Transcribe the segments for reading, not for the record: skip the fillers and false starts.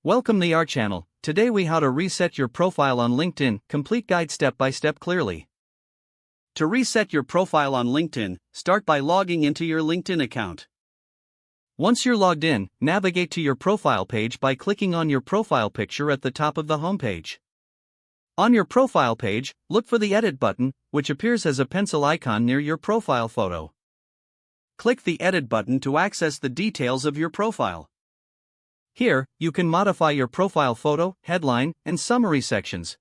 Welcome to our channel. Today we how to reset your profile on LinkedIn, complete guide step by step clearly. To reset your profile on LinkedIn, start by logging into your LinkedIn account. Once you're logged in, navigate to your profile page by clicking on your profile picture at the top of the homepage. On your profile page, look for the Edit button, which appears as a pencil icon near your profile photo. Click the Edit button to access the details of your profile. Here, you can modify your profile photo, headline, and summary sections.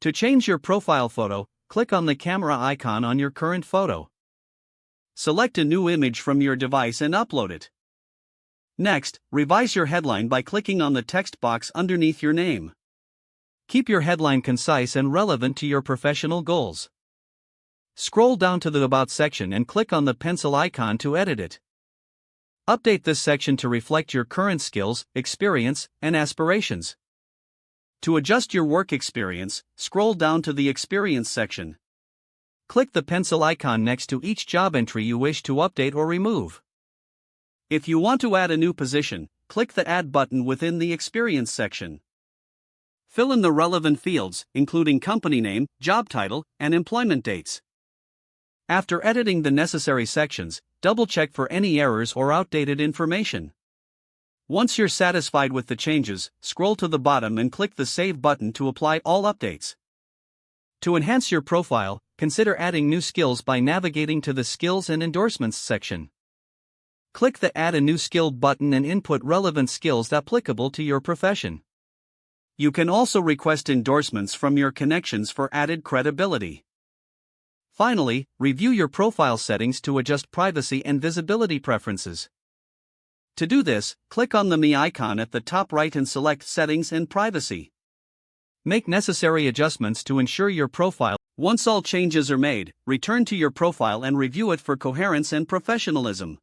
To change your profile photo, click on the camera icon on your current photo. Select a new image from your device and upload it. Next, revise your headline by clicking on the text box underneath your name. Keep your headline concise and relevant to your professional goals. Scroll down to the About section and click on the pencil icon to edit it. Update this section to reflect your current skills, experience, and aspirations. To adjust your work experience, scroll down to the Experience section. Click the pencil icon next to each job entry you wish to update or remove. If you want to add a new position, click the Add button within the Experience section. Fill in the relevant fields, including company name, job title, and employment dates. After editing the necessary sections, double-check for any errors or outdated information. Once you're satisfied with the changes, scroll to the bottom and click the Save button to apply all updates. To enhance your profile, consider adding new skills by navigating to the Skills and Endorsements section. Click the Add a New Skill button and input relevant skills applicable to your profession. You can also request endorsements from your connections for added credibility. Finally, review your profile settings to adjust privacy and visibility preferences. To do this, click on the Me icon at the top right and select Settings and Privacy. Make necessary adjustments to ensure your profile. Once all changes are made, return to your profile and review it for coherence and professionalism.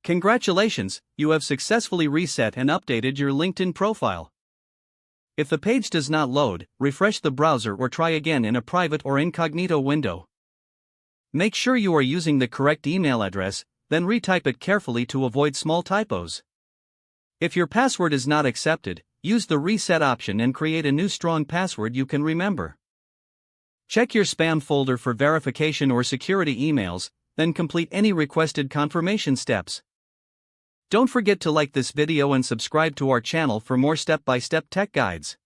Congratulations, you have successfully reset and updated your LinkedIn profile. If the page does not load, refresh the browser or try again in a private or incognito window. Make sure you are using the correct email address, then retype it carefully to avoid small typos. If your password is not accepted, use the reset option and create a new strong password you can remember. Check your spam folder for verification or security emails, then complete any requested confirmation steps. Don't forget to like this video and subscribe to our channel for more step-by-step tech guides.